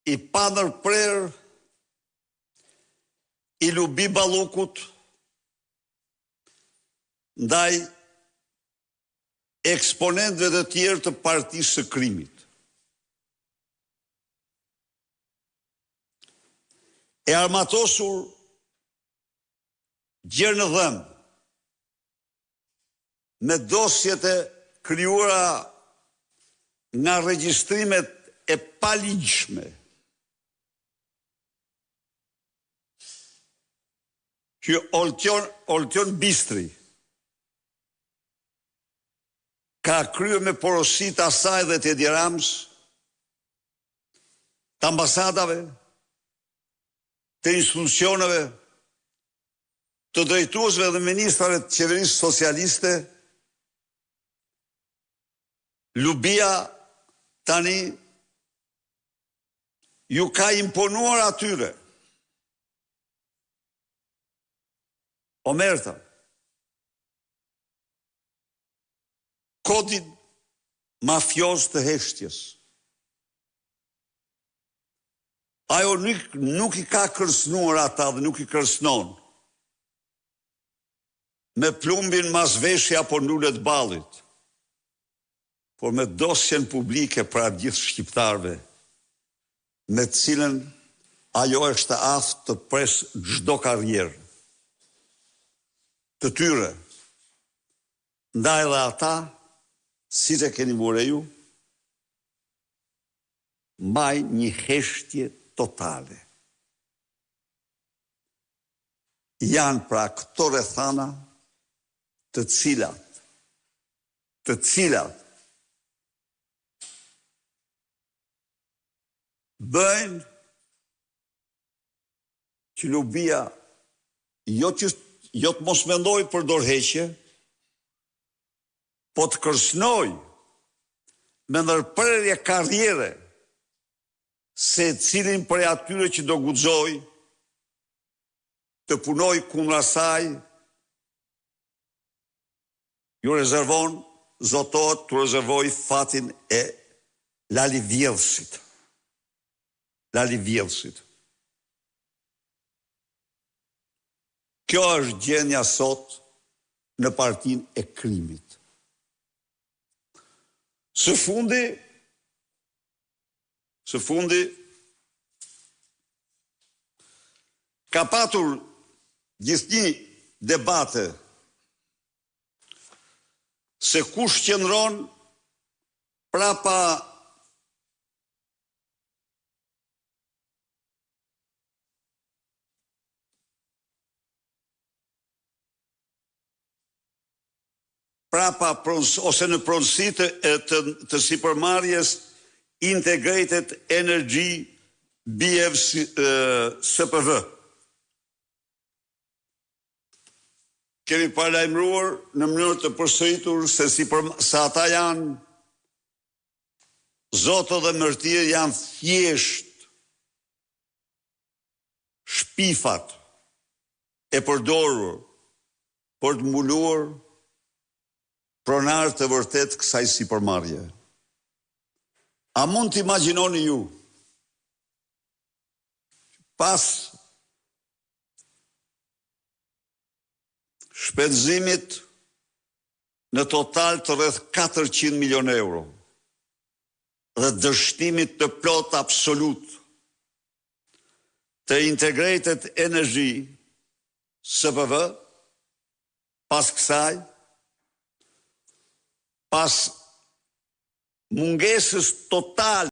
i panërprer, i Lubi Ballukut ndaj eksponentëve të tjerë të Partisë së Krimit. E armatosur gjerë në dhëmë me dosjet e krijuara nga regjistrimet e paligjshme që Oltjon Bistri ka kryer me porosi të asaj dhe të Edi Ramës, të ambasadave, të institucioneve, të drejtuesve dhe ministrave të qeverisë socialiste, Lubia tani ju ka imponuar atyre. Omerta, kodin mafios të heshtjes. Ajo nuk i ka kërcënuar ata dhe nuk i kërcënon me plumbin masveshje apo nulet ballit, por me dosjen publike pra gjithë shqiptarve, me të cilën ajo është aftë të pres çdo karrierë të tyre. Ndaj dhe ata, si që keni vure ju, mbaj një heshtje totale. Janë pra këto rrethana të cilat bëjnë që Lubia jo të mos mendoj për dorëheqje, po të kërcënoj me ndërprerje karriere se cilin për atyre që do guxoj të punoj kundra saj, ju rezervon, zotohet të rezervoj fatin e Lali Vjedhësit. Lali Vjedhësit. Kjo është gjendja sot në Partinë e Krimit. Së fundi, ka patur gjithnjë debate se kush qëndron prapa ose në pronësi të sipërmarrjes Integrated Energy BF-SPV. Kemi paralajmëruar në mënyrë të përsëritur se ata janë zoto dhe mërtirë janë thjesht shpifat e përdorur për të mbuluar pronar të vërtet kësaj sipërmarrje. A mund të imagjinoni ju pas shpenzimit në total të rreth 400 milion euro dhe dështimit të plot absolut të Integrated Energy SPV, pas kësaj, pas mungesës total